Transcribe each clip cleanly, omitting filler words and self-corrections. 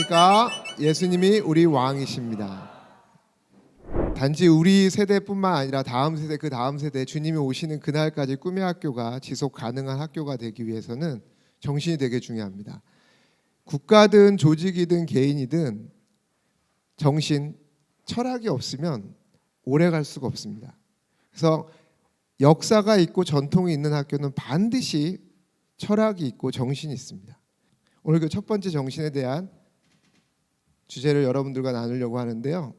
안녕하십니까? 예수님이 우리 왕이십니다. 단지 우리 세대뿐만 아니라 다음 세대, 그 다음 세대, 주님이 오시는 그날까지 꿈의 학교가 지속 가능한 학교가 되기 위해서는 정신이 되게 중요합니다. 국가든 조직이든 개인이든 정신, 철학이 없으면 오래 갈 수가 없습니다. 그래서 역사가 있고 전통이 있는 학교는 반드시 철학이 있고 정신이 있습니다. 오늘 그 첫 번째 정신에 대한 주제를 여러분들과 나누려고 하는데요.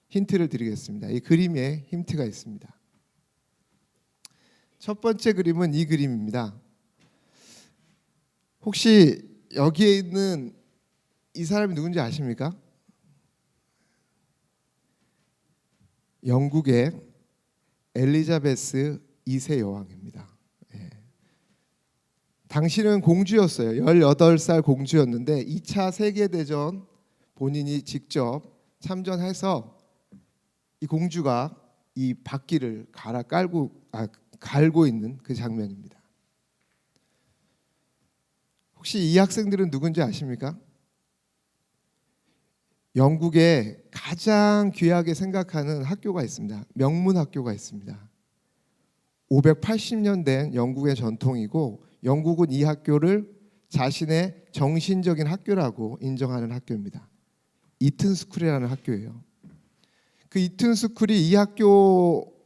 힌트를 드리겠습니다. 이 그림에 힌트가 있습니다. 첫 번째 그림은 이 그림입니다. 혹시 여기에 있는 이 사람이 누군지 아십니까? 영국의 엘리자베스 2세 여왕입니다. 당신은 공주였어요. 18살 공주였는데 2차 세계대전 본인이 직접 참전해서 이 공주가 이 바퀴를 갈고 있는 그 장면입니다. 혹시 이 학생들은 누군지 아십니까? 영국에 가장 귀하게 생각하는 학교가 있습니다. 명문 학교가 있습니다. 580년 된 영국의 전통이고 영국은 이 학교를 자신의 정신적인 학교라고 인정하는 학교입니다. 이튼스쿨이라는 학교예요. 그 이튼스쿨이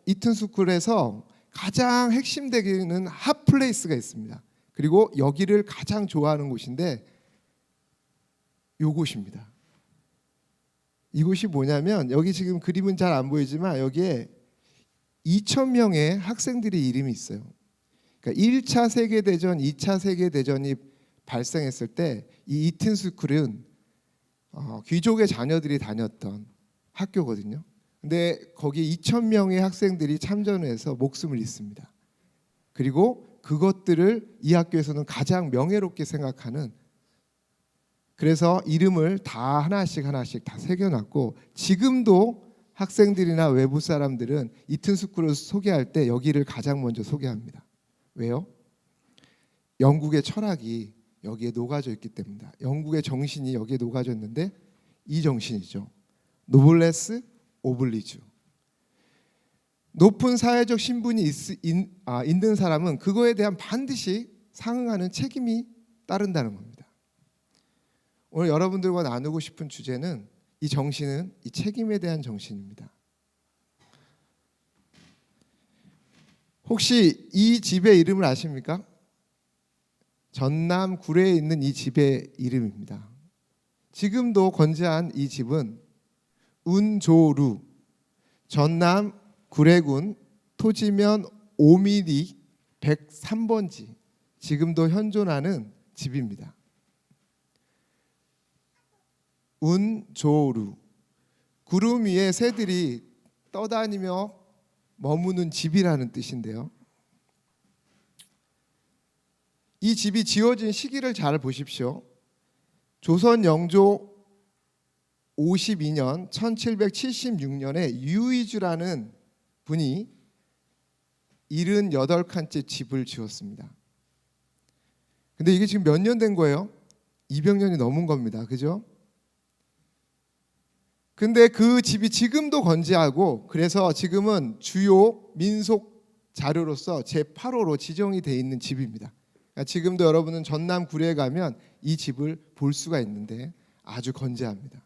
이튼스쿨에서 가장 핵심되기는 핫플레이스가 있습니다. 그리고 여기를 가장 좋아하는 곳인데 이곳입니다. 이곳이 뭐냐면 여기 지금 그림은 잘 안 보이지만 여기에 2,000명의 학생들의 이름이 있어요. 그러니까 1차 세계대전, 2차 세계대전이 발생했을 때 이 이튼스쿨은 귀족의 자녀들이 다녔던 학교거든요. 근데 거기 2,000명의 학생들이 참전해서 목숨을 잃습니다. 그리고 그것들을 이 학교에서는 가장 명예롭게 생각하는, 그래서 이름을 다 하나씩 다 새겨놨고 지금도 학생들이나 외부 사람들은 이튼스쿨을 소개할 때 여기를 가장 먼저 소개합니다. 왜요? 영국의 철학이 여기에 녹아져 있기 때문이다. 영국의 정신이 여기에 녹아져 있는데 이 정신이죠. 노블레스 오블리주. 높은 사회적 신분이 있는 사람은 그거에 대한 반드시 상응하는 책임이 따른다는 겁니다. 오늘 여러분들과 나누고 싶은 주제는 이 정신은 이 책임에 대한 정신입니다. 혹시 이 집의 이름을 아십니까? 전남 구례에 있는 이 집의 이름입니다. 지금도 건재한 이 집은 운조루, 전남 구례군 토지면 5mm 103번지, 지금도 현존하는 집입니다. 운조루, 구름 위에 새들이 떠다니며 머무는 집이라는 뜻인데요. 이 집이 지어진 시기를 잘 보십시오. 조선 영조 52년 1776년에 유의주라는 분이 78칸째 집을 지었습니다. 근데 이게 지금 몇 년 된 거예요? 200년이 넘은 겁니다. 그죠? 근데 그 집이 지금도 건재하고 그래서 지금은 주요 민속 자료로서 제8호로 지정이 돼 있는 집입니다. 그러니까 지금도 여러분은 전남 구례에 가면 이 집을 볼 수가 있는데 아주 건재합니다.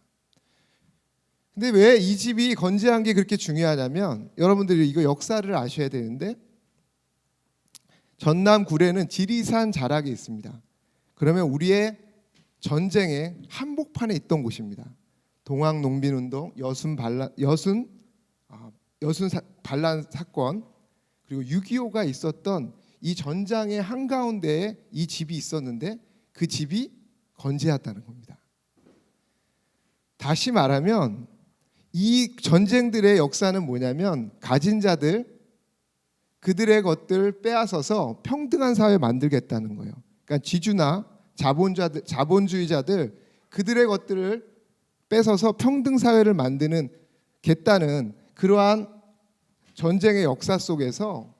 근데 왜 이 집이 건재한 게 그렇게 중요하냐면 여러분들이 이거 역사를 아셔야 되는데 전남 구례는 지리산 자락에 있습니다. 그러면 우리의 전쟁의 한복판에 있던 곳입니다. 동학농민운동, 여순 반란 사건, 그리고 6.25가 있었던 이 전장의 한가운데에 이 집이 있었는데 그 집이 건재했다는 겁니다. 다시 말하면 이 전쟁들의 역사는 뭐냐면 가진 자들, 그들의 것들 빼앗아서 평등한 사회 만들겠다는 거예요. 그러니까 지주나 자본주의자들 그들의 것들을 뺏어서 평등 사회를 만드는 그러한 전쟁의 역사 속에서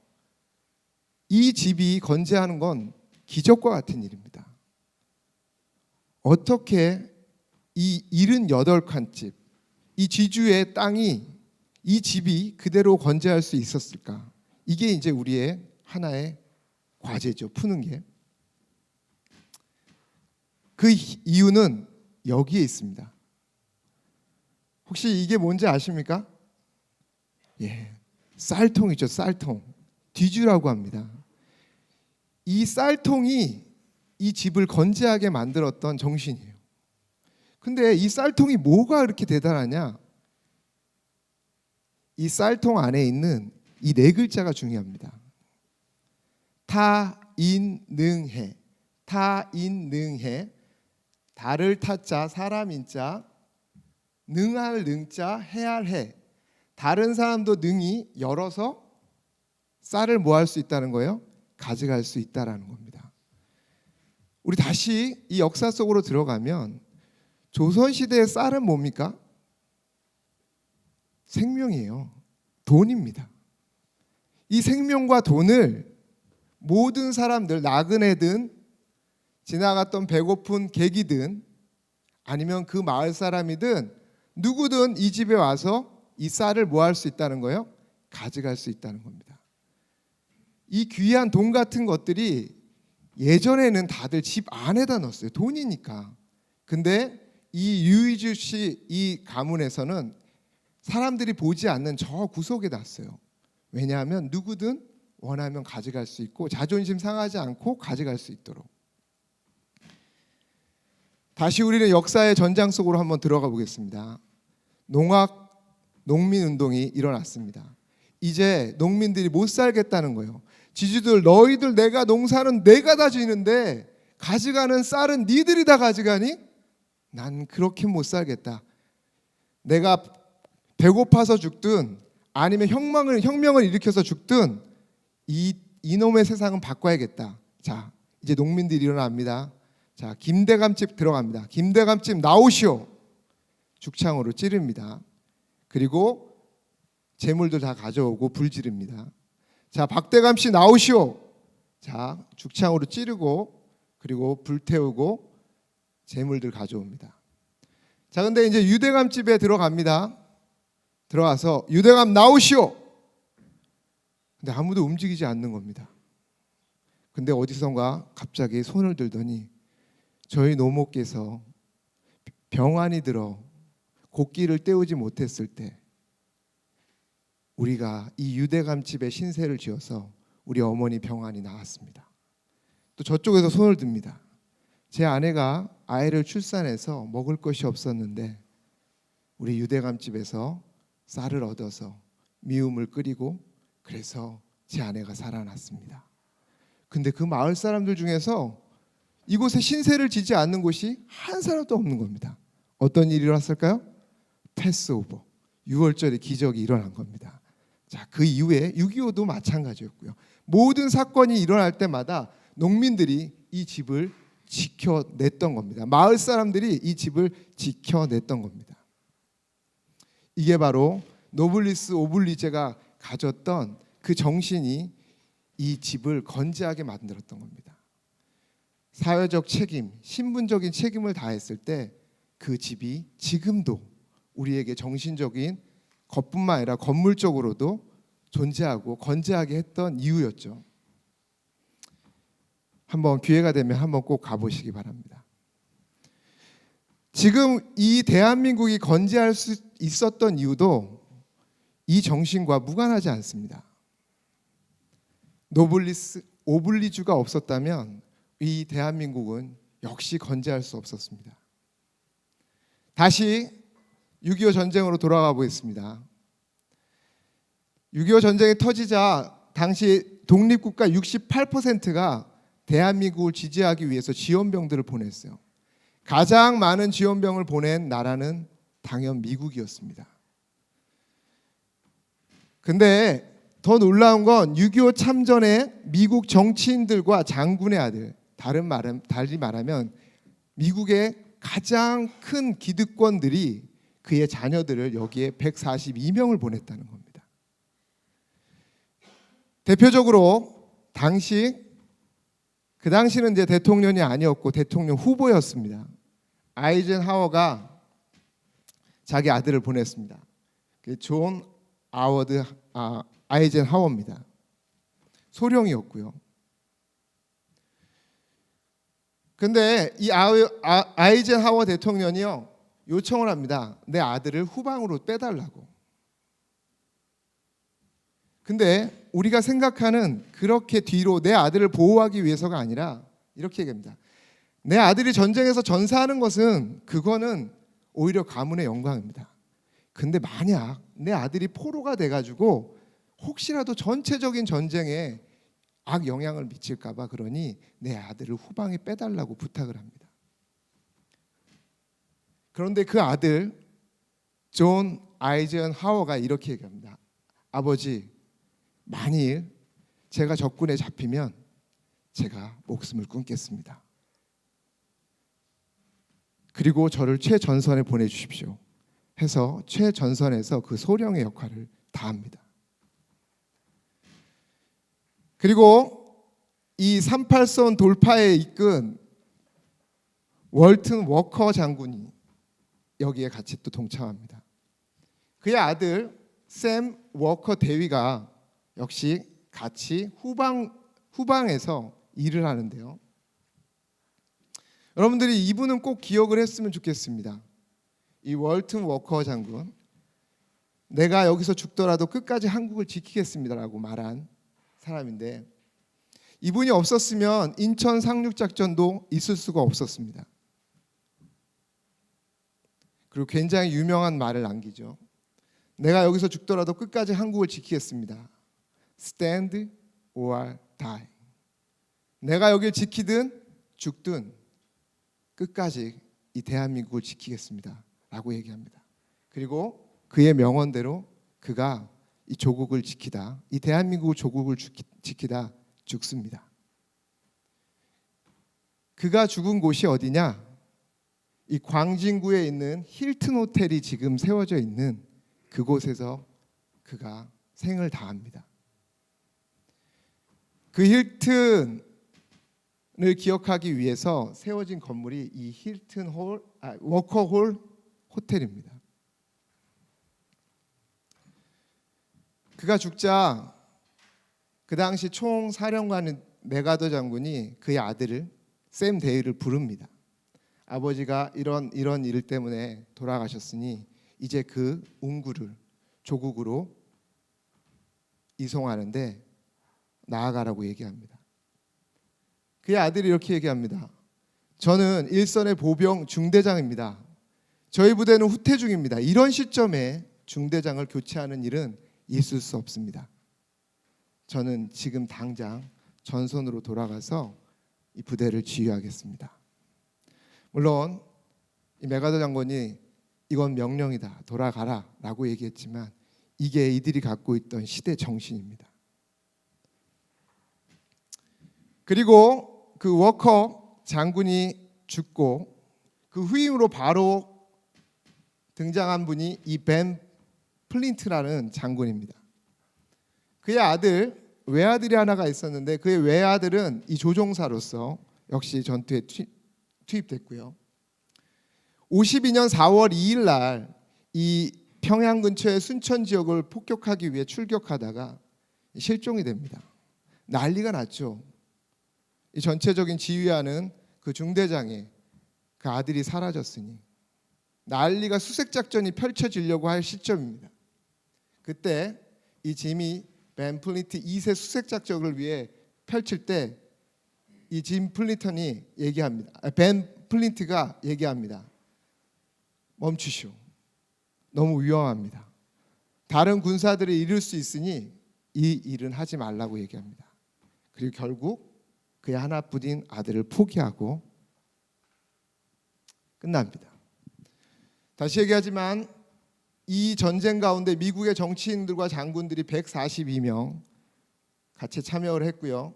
이 집이 건재하는 건 기적과 같은 일입니다. 어떻게 이 78칸집, 이 지주의 땅이, 이 집이 그대로 건재할 수 있었을까? 이게 이제 우리의 하나의 과제죠. 푸는 게. 그 이유는 여기에 있습니다. 혹시 이게 뭔지 아십니까? 예, 쌀통이죠. 쌀통. 뒤주라고 합니다. 이 쌀통이 이 집을 건재하게 만들었던 정신이에요. 근데 이 쌀통이 뭐가 그렇게 대단하냐? 이 쌀통 안에 있는 이 네 글자가 중요합니다. 타인능해. 타인능해. 달을 타자, 사람 인자, 능할 능자, 해할 해. 다른 사람도 능히 열어서 쌀을 뭐 할 수 있다는 거예요? 가져갈 수 있다라는 겁니다. 우리 다시 이 역사 속으로 들어가면 조선시대의 쌀은 뭡니까? 생명이에요. 돈입니다. 이 생명과 돈을 모든 사람들, 나그네든 지나갔던 배고픈 객이든 아니면 그 마을 사람이든 누구든 이 집에 와서 이 쌀을 뭐 할 수 있다는 거예요? 가져갈 수 있다는 겁니다. 이 귀한 돈 같은 것들이 예전에는 다들 집 안에다 넣었어요. 돈이니까. 근데 이 유이주 씨 이 가문에서는 사람들이 보지 않는 저 구석에 놨어요. 왜냐하면 누구든 원하면 가져갈 수 있고 자존심 상하지 않고 가져갈 수 있도록. 다시 우리는 역사의 전장 속으로 한번 들어가 보겠습니다. 농민운동이 일어났습니다. 이제 농민들이 못 살겠다는 거예요. 지주들, 너희들 내가 농사는 내가 다 지는데 가져가는 쌀은 니들이 다 가져가니? 난 그렇게 못 살겠다. 내가 배고파서 죽든 아니면 혁명을 일으켜서 죽든 이놈의 세상은 바꿔야겠다. 자, 이제 농민들이 일어납니다. 자, 김대감집 들어갑니다. 김대감집 나오시오. 죽창으로 찌릅니다. 그리고 재물도 다 가져오고 불 지릅니다. 자, 박대감씨 나오시오. 자, 죽창으로 찌르고 그리고 불 태우고 재물들 가져옵니다. 자, 근데 이제 유대감집에 들어갑니다. 들어와서 유대감 나오시오. 근데 아무도 움직이지 않는 겁니다. 근데 어디선가 갑자기 손을 들더니 저희 노모께서 병환이 들어 곡기를 때우지 못했을 때 우리가 이 유대감집에 신세를 지어서 우리 어머니 병환이 나왔습니다. 또 저쪽에서 손을 듭니다. 제 아내가 아이를 출산해서 먹을 것이 없었는데 우리 유대감집에서 쌀을 얻어서 미움을 끓이고 그래서 제 아내가 살아났습니다. 근데 그 마을 사람들 중에서 이곳에 신세를 지지 않는 곳이 한 사람도 없는 겁니다. 어떤 일이 일어났을까요? 패스오버, 6월절의 기적이 일어난 겁니다. 자, 그 이후에 6.25도 마찬가지였고요. 모든 사건이 일어날 때마다 농민들이 이 집을 지켜냈던 겁니다. 마을 사람들이 이 집을 지켜냈던 겁니다. 이게 바로 노블리스 오블리제가 가졌던 그 정신이 이 집을 건재하게 만들었던 겁니다. 사회적 책임, 신분적인 책임을 다했을 때 그 집이 지금도 우리에게 정신적인 것뿐만 아니라 건물적으로도 존재하고 건재하게 했던 이유였죠. 한번 기회가 되면 한번 꼭 가보시기 바랍니다. 지금 이 대한민국이 건재할 수 있었던 이유도 이 정신과 무관하지 않습니다. 노블리스 오블리주가 없었다면 이 대한민국은 역시 건재할 수 없었습니다. 다시 6.25 전쟁으로 돌아가 보겠습니다. 6.25 전쟁이 터지자 당시 독립국가 68%가 대한민국을 지지하기 위해서 지원병들을 보냈어요. 가장 많은 지원병을 보낸 나라는 당연 미국이었습니다. 근데 더 놀라운 건 6.25 참전에 미국 정치인들과 장군의 아들, 달리 말하면 미국의 가장 큰 기득권들이 그의 자녀들을 여기에 142명을 보냈다는 겁니다. 대표적으로 그 당시는 이제 대통령이 아니었고 대통령 후보였습니다. 아이젠하워가 자기 아들을 보냈습니다. 존 아워드 아이젠하워입니다. 소령이었고요. 근데 이 아이젠하워 대통령이요 요청을 합니다. 내 아들을 후방으로 빼달라고. 근데 우리가 생각하는 그렇게 뒤로 내 아들을 보호하기 위해서가 아니라 이렇게 얘기합니다. 내 아들이 전쟁에서 전사하는 것은 그거는 오히려 가문의 영광입니다. 근데 만약 내 아들이 포로가 돼가지고 혹시라도 전체적인 전쟁에 악 영향을 미칠까 봐 그러니 내 아들을 후방에 빼달라고 부탁을 합니다. 그런데 그 아들 존 아이젠하워가 이렇게 얘기합니다. 아버지, 만일 제가 적군에 잡히면 제가 목숨을 끊겠습니다. 그리고 저를 최전선에 보내주십시오 해서 최전선에서 그 소령의 역할을 다합니다. 그리고 이 38선 돌파에 이끈 월튼 워커 장군이 여기에 같이 또 동참합니다. 그의 아들 샘 워커 대위가 역시 같이 후방에서 일을 하는데요. 여러분들이 이분은 꼭 기억을 했으면 좋겠습니다. 이 월튼 워커 장군, 내가 여기서 죽더라도 끝까지 한국을 지키겠습니다라고 말한 사람인데, 이분이 없었으면 인천 상륙작전도 있을 수가 없었습니다. 그리고 굉장히 유명한 말을 남기죠. 내가 여기서 죽더라도 끝까지 한국을 지키겠습니다. Stand or die. 내가 여기를 지키든 죽든 끝까지 이 대한민국을 지키겠습니다 라고 얘기합니다. 그리고 그의 명언대로 그가 이 조국을 지키다, 이 대한민국 조국을 지키다 죽습니다. 그가 죽은 곳이 어디냐? 이 광진구에 있는 힐튼 호텔이 지금 세워져 있는 그곳에서 그가 생을 다합니다. 그 힐튼을 기억하기 위해서 세워진 건물이 이 힐튼 워커홀 호텔입니다. 그가 죽자 그 당시 총사령관 메가더 장군이 그의 아들을 샘 데이를 부릅니다. 아버지가 이런 일 때문에 돌아가셨으니 이제 그 운구를 조국으로 이송하는데 나아가라고 얘기합니다. 그의 아들이 이렇게 얘기합니다. 저는 일선의 보병 중대장입니다. 저희 부대는 후퇴 중입니다. 이런 시점에 중대장을 교체하는 일은 있을 수 없습니다. 저는 지금 당장 전선으로 돌아가서 이 부대를 지휘하겠습니다. 물론 이 메가더 장군이 이건 명령이다, 돌아가라 라고 얘기했지만 이게 이들이 갖고 있던 시대 정신입니다. 그리고 그 워커 장군이 죽고 그 후임으로 바로 등장한 분이 이 벤 플린트라는 장군입니다. 그의 아들, 외아들이 하나가 있었는데 그의 외아들은 이 조종사로서 역시 전투에 투입됐고요. 52년 4월 2일 날 이 평양 근처의 순천 지역을 폭격하기 위해 출격하다가 실종이 됩니다. 난리가 났죠. 이 전체적인 지휘하는 그 중대장의 그 아들이 사라졌으니 난리가, 수색 작전이 펼쳐지려고 할 시점입니다. 그때 이 짐이 벤 플린트 2세 수색 작전을 위해 펼칠 때 이 짐 플린턴이 얘기합니다. 벤 플린트가 얘기합니다. 멈추시오. 너무 위험합니다. 다른 군사들이 이룰 수 있으니 이 일은 하지 말라고 얘기합니다. 그리고 결국 그의 하나뿐인 아들을 포기하고 끝납니다. 다시 얘기하지만 이 전쟁 가운데 미국의 정치인들과 장군들이 142명 같이 참여를 했고요.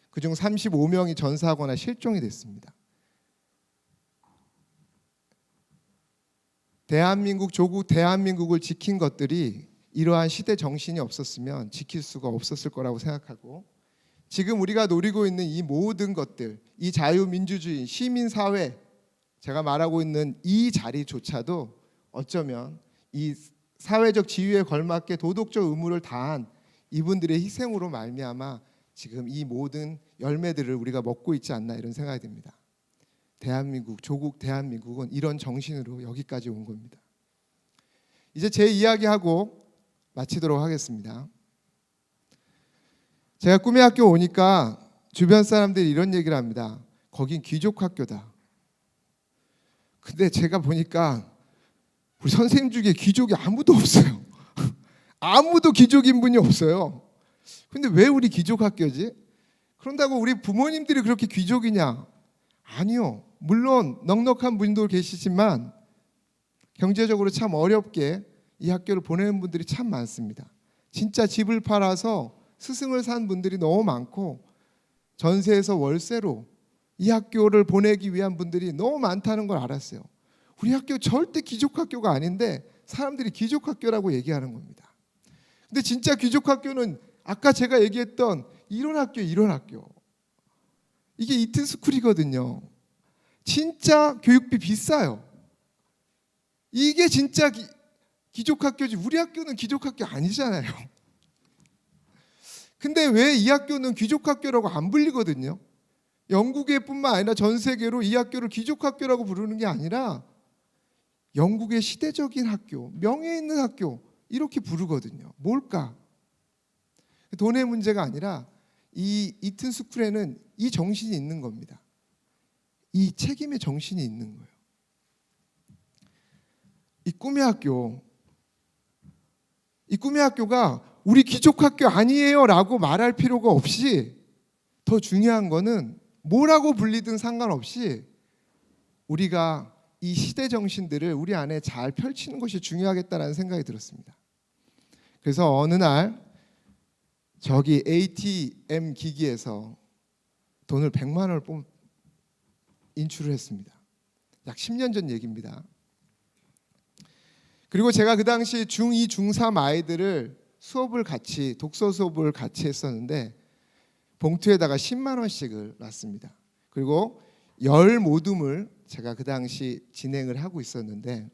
그중 35명이 전사하거나 실종이 됐습니다. 대한민국 조국 대한민국을 지킨 것들이 이러한 시대 정신이 없었으면 지킬 수가 없었을 거라고 생각하고, 지금 우리가 노리고 있는 이 모든 것들, 이 자유민주주의, 시민사회, 제가 말하고 있는 이 자리조차도 어쩌면 이 사회적 지위에 걸맞게 도덕적 의무를 다한 이분들의 희생으로 말미암아 지금 이 모든 열매들을 우리가 먹고 있지 않나 이런 생각이 듭니다. 대한민국, 조국 대한민국은 이런 정신으로 여기까지 온 겁니다. 이제 제 이야기하고 마치도록 하겠습니다. 제가 꿈의 학교 오니까 주변 사람들이 이런 얘기를 합니다. 거긴 귀족 학교다. 근데 제가 보니까 우리 선생님 중에 귀족이 아무도 없어요. 아무도 귀족인 분이 없어요. 근데 왜 우리 귀족 학교지? 그런다고 우리 부모님들이 그렇게 귀족이냐? 아니요. 물론 넉넉한 분도 계시지만 경제적으로 참 어렵게 이 학교를 보내는 분들이 참 많습니다. 진짜 집을 팔아서 스승을 산 분들이 너무 많고 전세에서 월세로 이 학교를 보내기 위한 분들이 너무 많다는 걸 알았어요. 우리 학교 절대 귀족 학교가 아닌데 사람들이 귀족 학교라고 얘기하는 겁니다. 근데 진짜 귀족 학교는 아까 제가 얘기했던 이런 학교. 이게 이튼 스쿨이거든요. 진짜 교육비 비싸요. 이게 진짜 귀족 학교지. 우리 학교는 귀족 학교 아니잖아요. 근데 왜 이 학교는 귀족 학교라고 안 불리거든요. 영국에뿐만 아니라 전 세계로 이 학교를 귀족 학교라고 부르는 게 아니라 영국의 시대적인 학교, 명예 있는 학교 이렇게 부르거든요. 뭘까? 돈의 문제가 아니라 이 이튼 스쿨에는 이 정신이 있는 겁니다. 이 책임의 정신이 있는 거예요. 이 꿈의 학교가 우리 귀족 학교 아니에요 라고 말할 필요가 없이 더 중요한 거는 뭐라고 불리든 상관없이 우리가 이 시대 정신들을 우리 안에 잘 펼치는 것이 중요하겠다는 생각이 들었습니다. 그래서 어느 날 저기 ATM 기기에서 돈을 100만 원을 인출을 했습니다. 약 10년 전 얘기입니다. 그리고 제가 그 당시 중2, 중3 아이들을 독서 수업을 같이 했었는데 봉투에다가 10만 원씩을 놨습니다. 그리고 열 모둠을 제가 그 당시 진행을 하고 있었는데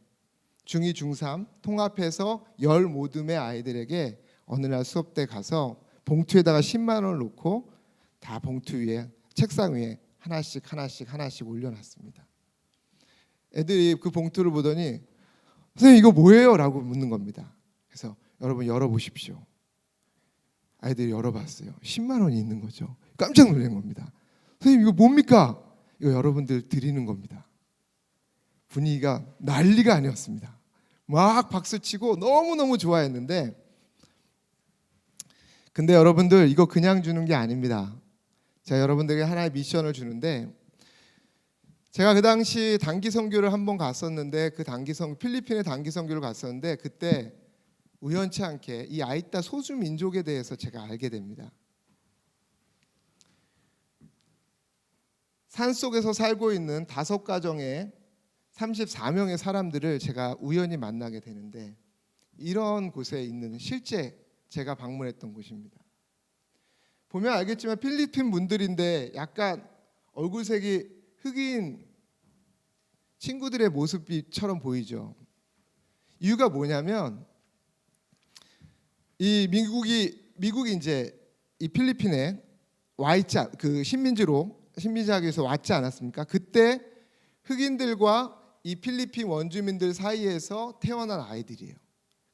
중2, 중3 통합해서 열 모둠의 아이들에게 어느 날 수업 때 가서 봉투에다가 10만 원을 놓고 다 봉투 위에 책상 위에 하나씩 올려놨습니다. 애들이 그 봉투를 보더니 선생님 이거 뭐예요? 라고 묻는 겁니다. 그래서 여러분 열어보십시오. 아이들이 열어봤어요. 10만 원이 있는 거죠. 깜짝 놀란 겁니다. 선생님 이거 뭡니까? 이거 여러분들 드리는 겁니다. 분위기가 난리가 아니었습니다. 막 박수치고 너무너무 좋아했는데 근데 여러분들 이거 그냥 주는 게 아닙니다. 제가 여러분들에게 하나의 미션을 주는데 제가 그 당시 단기 선교를 한번 갔었는데 필리핀의 단기 선교를 갔었는데 그때 우연치 않게 이 아이따 소수 민족에 대해서 제가 알게 됩니다. 산속에서 살고 있는 5가정의 34명의 사람들을 제가 우연히 만나게 되는데 이런 곳에 있는 실제 제가 방문했던 곳입니다. 보면 알겠지만 필리핀 분들인데 약간 얼굴색이 흑인 친구들의 모습처럼 보이죠. 이유가 뭐냐면 이 미국이 이제 이 필리핀에 그 식민지학에서 왔지 않았습니까? 그때 흑인들과 이 필리핀 원주민들 사이에서 태어난 아이들이에요.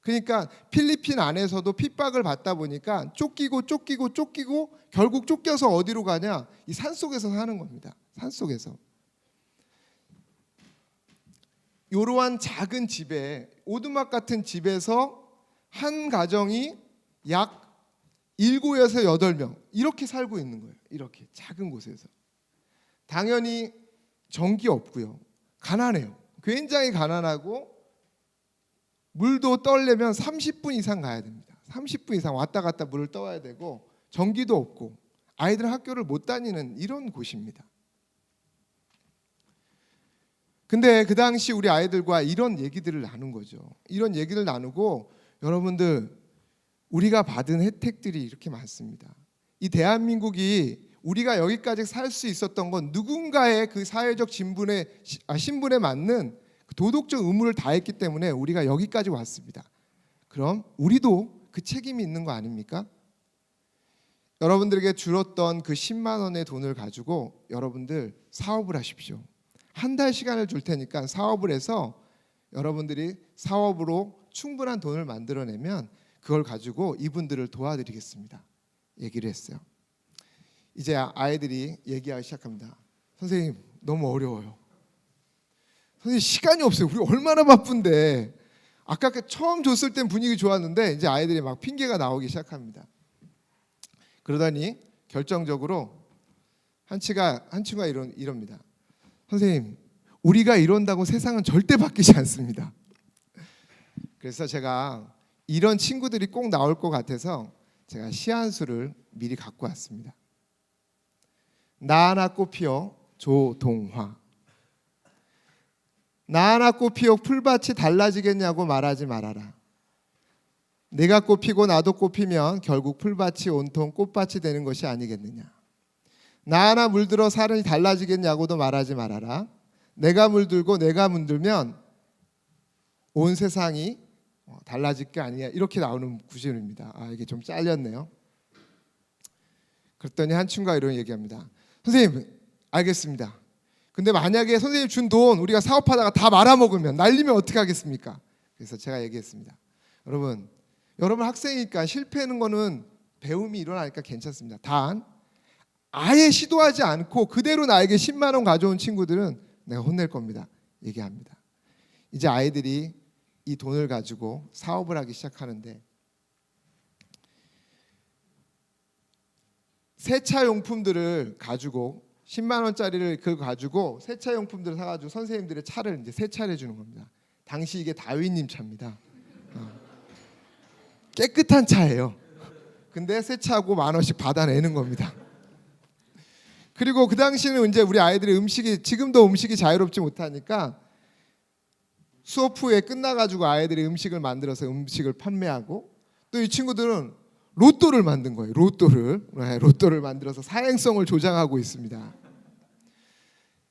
그러니까 필리핀 안에서도 핍박을 받다 보니까 쫓기고 결국 쫓겨서 어디로 가냐? 이 산속에서 사는 겁니다. 산속에서. 이러한 작은 집에 오두막 같은 집에서 한 가정이 약 7에서 8명 이렇게 살고 있는 거예요. 이렇게 작은 곳에서. 당연히 전기 없고요. 가난해요. 굉장히 가난하고 물도 떠려면 30분 이상 가야 됩니다. 30분 이상 왔다 갔다 물을 떠와야 되고 전기도 없고 아이들 학교를 못 다니는 이런 곳입니다. 근데 그 당시 우리 아이들과 이런 얘기들을 나눈 거죠. 이런 얘기를 나누고 여러분들 우리가 받은 혜택들이 이렇게 많습니다. 이 대한민국이 우리가 여기까지 살 수 있었던 건 누군가의 그 사회적 신분에 맞는 도덕적 의무를 다했기 때문에 우리가 여기까지 왔습니다. 그럼 우리도 그 책임이 있는 거 아닙니까? 여러분들에게 줄었던 그 10만 원의 돈을 가지고 여러분들 사업을 하십시오. 한 달 시간을 줄 테니까 사업을 해서 여러분들이 사업으로 충분한 돈을 만들어내면 그걸 가지고 이분들을 도와드리겠습니다. 얘기를 했어요. 이제 아이들이 얘기하기 시작합니다. 선생님 너무 어려워요. 선생님 시간이 없어요. 우리 얼마나 바쁜데. 아까 처음 줬을 땐 분위기 좋았는데 이제 아이들이 막 핑계가 나오기 시작합니다. 그러더니 결정적으로 한 친구가 이럽니다. 선생님 우리가 이런다고 세상은 절대 바뀌지 않습니다. 그래서 제가 이런 친구들이 꼭 나올 것 같아서 제가 시 한 수를 미리 갖고 왔습니다. 나 하나 꽃 피어 조동화. 나 하나 꽃 피어 풀밭이 달라지겠냐고 말하지 말아라. 내가 꽃 피고 나도 꽃 피면 결국 풀밭이 온통 꽃밭이 되는 것이 아니겠느냐. 나 하나 물들어 살이 달라지겠냐고도 말하지 말아라. 내가 물들고 내가 물들면 온 세상이 달라질 게 아니야. 이렇게 나오는 구절입니다. 이게 좀 잘렸네요. 그랬더니 한 친구가 이런 얘기합니다. 선생님 알겠습니다. 근데 만약에 선생님 준 돈 우리가 사업하다가 다 말아먹으면 날리면 어떻게 하겠습니까? 그래서 제가 얘기했습니다. 여러분 학생이니까 실패하는 거는 배움이 일어나니까 괜찮습니다. 단 아예 시도하지 않고 그대로 나에게 10만 원 가져온 친구들은 내가 혼낼 겁니다. 얘기합니다. 이제 아이들이 이 돈을 가지고 사업을 하기 시작하는데 세차용품들을 가지고 10만 원짜리를 그거 가지고 세차용품들을 사가지고 선생님들의 차를 이제 세차를 해주는 겁니다. 당시 이게 다윈님 차입니다. 깨끗한 차예요. 근데 세차하고 10,000원씩 받아내는 겁니다. 그리고 그 당시는 이제 우리 아이들이 지금도 음식이 자유롭지 못하니까 수업 후에 끝나가지고 아이들이 음식을 만들어서 음식을 판매하고 또 이 친구들은 로또를 만든 거예요. 로또를 만들어서 사행성을 조장하고 있습니다.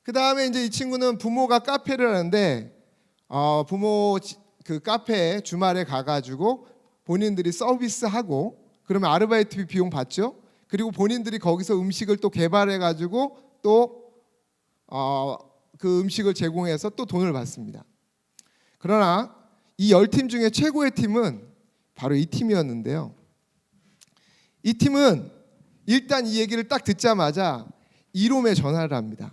그 다음에 이제 이 친구는 부모가 카페를 하는데 부모 그 카페에 주말에 가가지고 본인들이 서비스하고 그러면 아르바이트 비용 받죠. 그리고 본인들이 거기서 음식을 또 개발해가지고 또 그 음식을 제공해서 또 돈을 받습니다. 그러나 이 10팀 중에 최고의 팀은 바로 이 팀이었는데요. 이 팀은 일단 이 얘기를 딱 듣자마자 이롬에 전화를 합니다.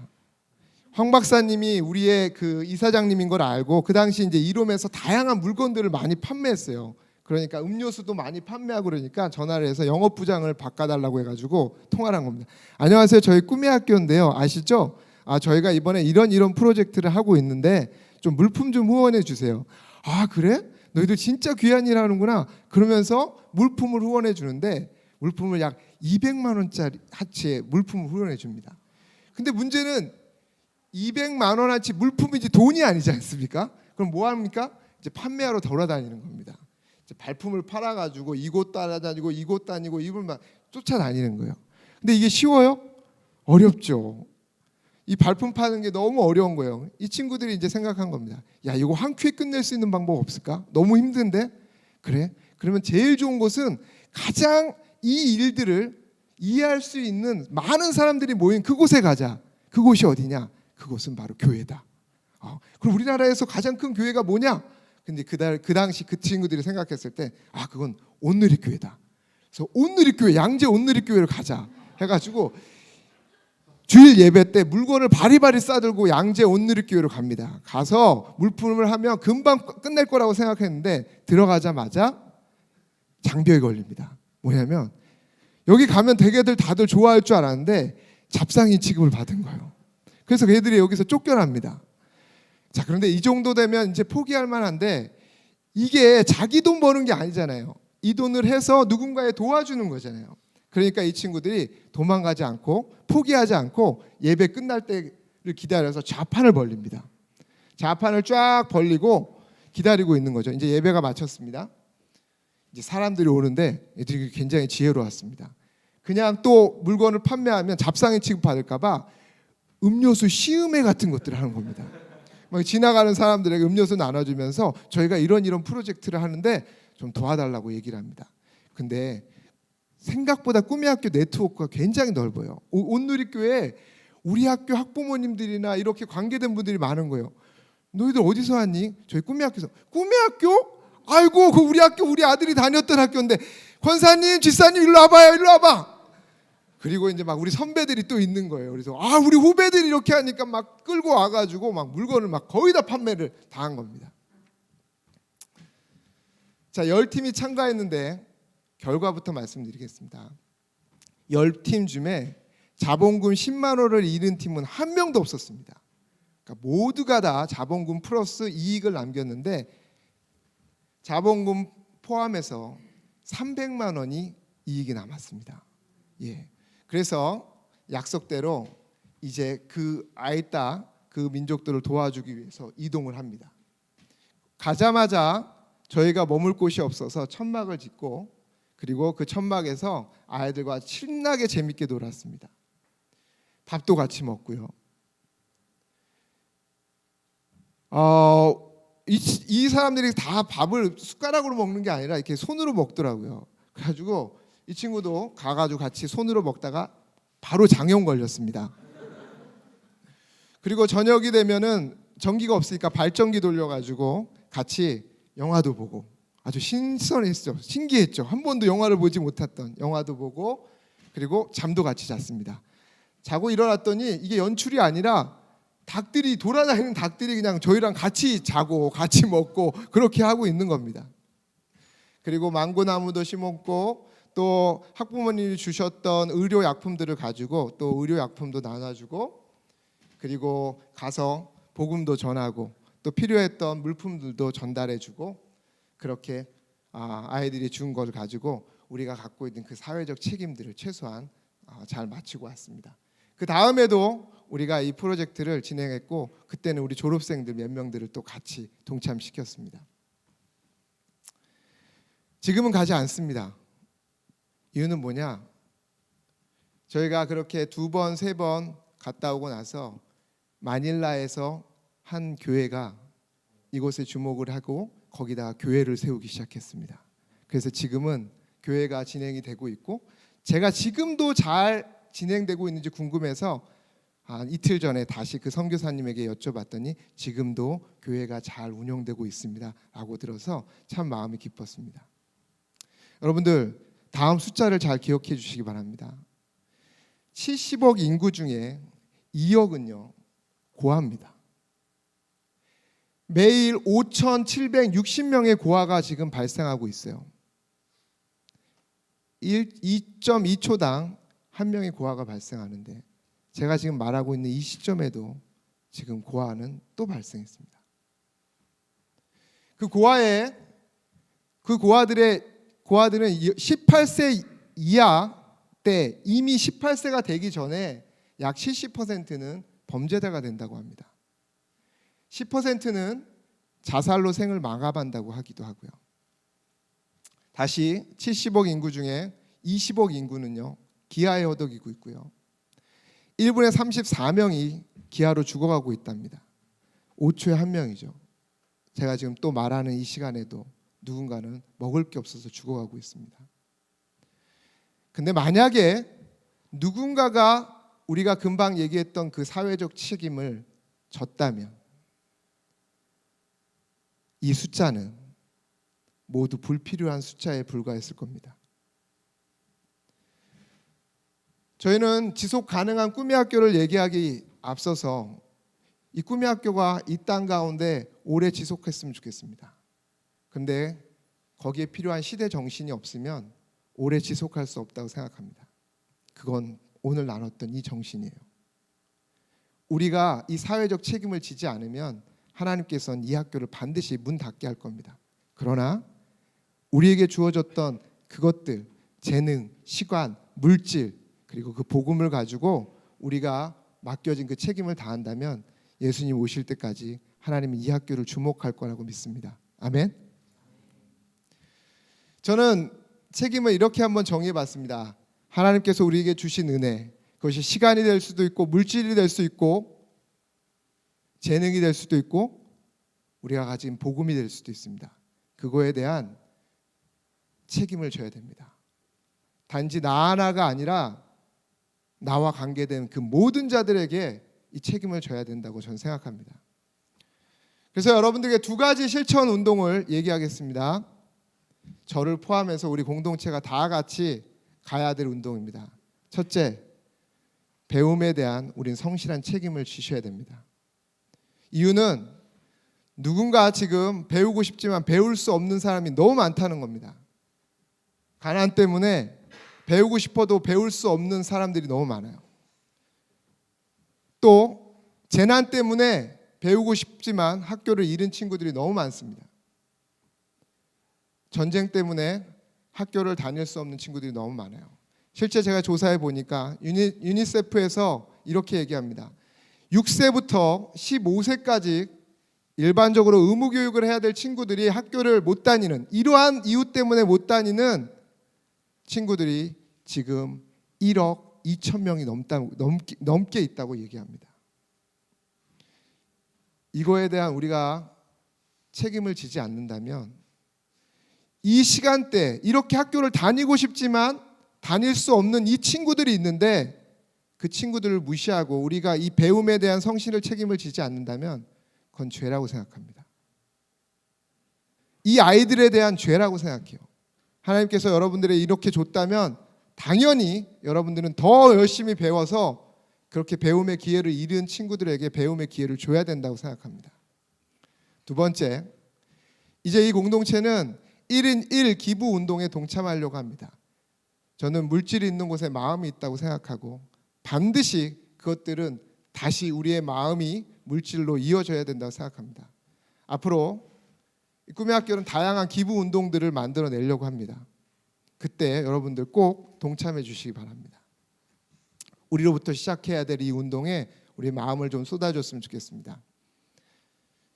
황 박사님이 우리의 그 이사장님인 걸 알고 그 당시 이제 이롬에서 다양한 물건들을 많이 판매했어요. 그러니까 음료수도 많이 판매하고 그러니까 전화를 해서 영업부장을 바꿔달라고 해가지고 통화를 한 겁니다. 안녕하세요. 저희 꿈의 학교인데요. 아시죠? 저희가 이번에 이런 프로젝트를 하고 있는데 좀 물품 좀 후원해 주세요. 그래? 너희들 진짜 귀한 일 하는구나. 그러면서 물품을 후원해 주는데 물품을 약 200만 원짜리 하치의 물품을 후원해 줍니다. 근데 문제는 200만 원 하치 물품이지 돈이 아니지 않습니까? 그럼 뭐 합니까? 이제 판매하러 돌아다니는 겁니다. 이제 발품을 팔아가지고 이곳 따라다니고 이곳 다니고 이걸 막 쫓아다니는 거예요. 근데 이게 쉬워요? 어렵죠. 이 발품 파는 게 너무 어려운 거예요. 이 친구들이 이제 생각한 겁니다. 야, 이거 한 큐에 끝낼 수 있는 방법 없을까? 너무 힘든데? 그래? 그러면 제일 좋은 곳은 가장 이 일들을 이해할 수 있는 많은 사람들이 모인 그곳에 가자. 그곳이 어디냐? 그곳은 바로 교회다. 그럼 우리나라에서 가장 큰 교회가 뭐냐? 근데 그 당시 그 친구들이 생각했을 때 그건 온누리교회다. 그래서 온누리교회, 양재 온누리교회를 가자 해가지고 주일 예배 때 물건을 바리바리 싸들고 양재 온누리교회로 갑니다. 가서 물품을 하면 금방 끝낼 거라고 생각했는데 들어가자마자 장벽에 걸립니다. 뭐냐면 여기 가면 대개들 다들 좋아할 줄 알았는데 잡상인 취급을 받은 거예요. 그래서 걔들이 여기서 쫓겨납니다. 자, 그런데 이 정도 되면 이제 포기할 만한데 이게 자기 돈 버는 게 아니잖아요. 이 돈을 해서 누군가에 도와주는 거잖아요. 그러니까 이 친구들이 도망가지 않고 포기하지 않고 예배 끝날 때를 기다려서 좌판을 벌립니다. 좌판을 쫙 벌리고 기다리고 있는 거죠. 이제 예배가 마쳤습니다. 이제 사람들이 오는데 애들이 굉장히 지혜로웠습니다. 그냥 또 물건을 판매하면 잡상인 취급받을까 봐 음료수 시음회 같은 것들을 하는 겁니다. 막 지나가는 사람들에게 음료수 나눠주면서 저희가 이런 프로젝트를 하는데 좀 도와달라고 얘기를 합니다. 근데 생각보다 꿈의 학교 네트워크가 굉장히 넓어요. 온누리교회에 우리 학교 학부모님들이나 이렇게 관계된 분들이 많은 거예요. 너희들 어디서 왔니? 저희 꿈의 학교에서. 꿈의 학교? 아이고, 그 우리 학교 우리 아들이 다녔던 학교인데, 권사님, 지사님 일로 와봐요, 일로 와봐. 그리고 이제 막 우리 선배들이 또 있는 거예요. 그래서 우리 후배들이 이렇게 하니까 막 끌고 와가지고 막 물건을 막 거의 다 판매를 다 한 겁니다. 자, 10팀이 참가했는데 결과부터 말씀드리겠습니다. 10팀 중에 자본금 10만 원을 잃은 팀은 한 명도 없었습니다. 그러니까 모두가 다 자본금 플러스 이익을 남겼는데 자본금 포함해서 300만 원이 이익이 남았습니다. 예. 그래서 약속대로 이제 그 아이따 그 민족들을 도와주기 위해서 이동을 합니다. 가자마자 저희가 머물 곳이 없어서 천막을 짓고, 그리고 그 천막에서 아이들과 신나게 재밌게 놀았습니다. 밥도 같이 먹고요. 이 사람들이 다 밥을 숟가락으로 먹는 게 아니라 이렇게 손으로 먹더라고요. 그래가지고 이 친구도 가가지고 같이 손으로 먹다가 바로 장염 걸렸습니다. 그리고 저녁이 되면은 전기가 없으니까 발전기 돌려가지고 같이 영화도 보고, 아주 신선했죠. 신기했죠. 한 번도 영화를 보지 못했던 영화도 보고, 그리고 잠도 같이 잤습니다. 자고 일어났더니 이게 연출이 아니라 닭들이, 돌아다니는 닭들이 그냥 저희랑 같이 자고 같이 먹고 그렇게 하고 있는 겁니다. 그리고 망고나무도 심었고, 또 학부모님이 주셨던 의료약품들을 가지고 또 의료약품도 나눠주고, 그리고 가서 복음도 전하고 또 필요했던 물품들도 전달해주고, 그렇게 아이들이 준 걸 가지고 우리가 갖고 있는 그 사회적 책임들을 최소한 잘 마치고 왔습니다. 그 다음에도 우리가 이 프로젝트를 진행했고, 그때는 우리 졸업생들 몇 명들을 또 같이 동참시켰습니다. 지금은 가지 않습니다. 이유는 뭐냐? 저희가 그렇게 2번, 3번 갔다 오고 나서 마닐라에서 한 교회가 이곳에 주목을 하고 거기다가 교회를 세우기 시작했습니다. 그래서 지금은 교회가 진행이 되고 있고, 제가 지금도 잘 진행되고 있는지 궁금해서 이틀 전에 다시 그 선교사님에게 여쭤봤더니 지금도 교회가 잘 운영되고 있습니다 라고 들어서 참 마음이 기뻤습니다. 여러분들, 다음 숫자를 잘 기억해 주시기 바랍니다. 70억 인구 중에 2억은요 고아입니다. 매일 5,760명의 고아가 지금 발생하고 있어요. 2.2초당 한 명의 고아가 발생하는데, 제가 지금 말하고 있는 이 시점에도 지금 고아는 또 발생했습니다. 그 고아들은 18세 이하 때, 이미 18세가 되기 전에 약 70%는 범죄자가 된다고 합니다. 10%는 자살로 생을 마감한다고 하기도 하고요. 다시 70억 인구 중에 20억 인구는요 기아에 허덕이고 있고요. 1분에 34명이 기아로 죽어가고 있답니다. 5초에 1명이죠. 제가 지금 또 말하는 이 시간에도 누군가는 먹을 게 없어서 죽어가고 있습니다. 근데 만약에 누군가가 우리가 금방 얘기했던 그 사회적 책임을 졌다면 이 숫자는 모두 불필요한 숫자에 불과했을 겁니다. 저희는 지속 가능한 꿈의 학교를 얘기하기 앞서서 이 꿈의 학교가 이 땅 가운데 오래 지속했으면 좋겠습니다. 근데 거기에 필요한 시대 정신이 없으면 오래 지속할 수 없다고 생각합니다. 그건 오늘 나눴던 이 정신이에요. 우리가 이 사회적 책임을 지지 않으면 하나님께서는 이 학교를 반드시 문 닫게 할 겁니다. 그러나 우리에게 주어졌던 그것들, 재능, 시간, 물질, 그리고 그 복음을 가지고 우리가 맡겨진 그 책임을 다한다면 예수님 오실 때까지 하나님은 이 학교를 주목할 거라고 믿습니다. 아멘. 저는 책임을 이렇게 한번 정해봤습니다. 하나님께서 우리에게 주신 은혜, 그것이 시간이 될 수도 있고 물질이 될 수 있고 재능이 될 수도 있고 우리가 가진 복음이 될 수도 있습니다. 그거에 대한 책임을 져야 됩니다. 단지 나 하나가 아니라 나와 관계된 그 모든 자들에게 이 책임을 져야 된다고 저는 생각합니다. 그래서 여러분들에게 두 가지 실천 운동을 얘기하겠습니다. 저를 포함해서 우리 공동체가 다 같이 가야 될 운동입니다. 첫째, 배움에 대한 우린 성실한 책임을 지셔야 됩니다. 이유는 누군가 지금 배우고 싶지만 배울 수 없는 사람이 너무 많다는 겁니다. 가난 때문에 배우고 싶어도 배울 수 없는 사람들이 너무 많아요. 또 재난 때문에 배우고 싶지만 학교를 잃은 친구들이 너무 많습니다. 전쟁 때문에 학교를 다닐 수 없는 친구들이 너무 많아요. 실제 제가 조사해 보니까 유니세프에서 이렇게 얘기합니다. 6세부터 15세까지 일반적으로 의무 교육을 해야 될 친구들이 학교를 못 다니는, 이러한 이유 때문에 못 다니는 친구들이 지금 1억 2천 명이 넘게 있다고 얘기합니다. 이거에 대한 우리가 책임을 지지 않는다면 이 시간대 이렇게 학교를 다니고 싶지만 다닐 수 없는 이 친구들이 있는데 그 친구들을 무시하고 우리가 이 배움에 대한 성실을 책임을 지지 않는다면 그건 죄라고 생각합니다. 이 아이들에 대한 죄라고 생각해요. 하나님께서 여러분들이 이렇게 줬다면 당연히 여러분들은 더 열심히 배워서 그렇게 배움의 기회를 잃은 친구들에게 배움의 기회를 줘야 된다고 생각합니다. 두 번째, 이제 이 공동체는 1인 1 기부 운동에 동참하려고 합니다. 저는 물질이 있는 곳에 마음이 있다고 생각하고 반드시 그것들은 다시 우리의 마음이 물질로 이어져야 된다고 생각합니다. 앞으로 꿈의 학교는 다양한 기부 운동들을 만들어내려고 합니다. 그때 여러분들 꼭 동참해 주시기 바랍니다. 우리로부터 시작해야 될 이 운동에 우리 마음을 좀 쏟아줬으면 좋겠습니다.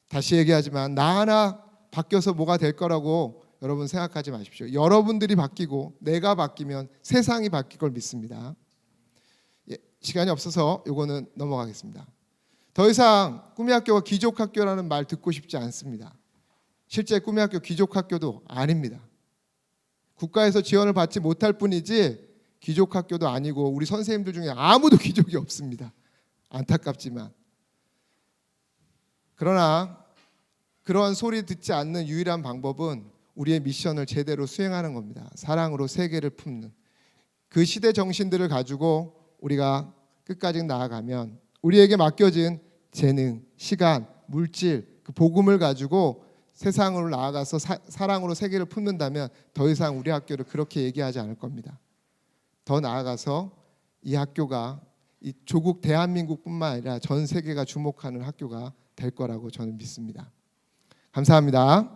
다시 얘기하지만 나 하나 바뀌어서 뭐가 될 거라고 여러분 생각하지 마십시오. 여러분들이 바뀌고 내가 바뀌면 세상이 바뀔 걸 믿습니다. 시간이 없어서 이거는 넘어가겠습니다. 더 이상 꿈의 학교가 귀족학교라는 말 듣고 싶지 않습니다. 실제 꿈의 학교 귀족학교도 아닙니다. 국가에서 지원을 받지 못할 뿐이지 귀족학교도 아니고 우리 선생님들 중에 아무도 귀족이 없습니다. 안타깝지만. 그러나 그러한 소리 듣지 않는 유일한 방법은 우리의 미션을 제대로 수행하는 겁니다. 사랑으로 세계를 품는 그 시대 정신들을 가지고 우리가 끝까지 나아가면 우리에게 맡겨진 재능, 시간, 물질, 그 복음을 가지고 세상으로 나아가서 사랑으로 세계를 품는다면 더 이상 우리 학교를 그렇게 얘기하지 않을 겁니다. 더 나아가서 이 학교가 이 조국 대한민국뿐만 아니라 전 세계가 주목하는 학교가 될 거라고 저는 믿습니다. 감사합니다.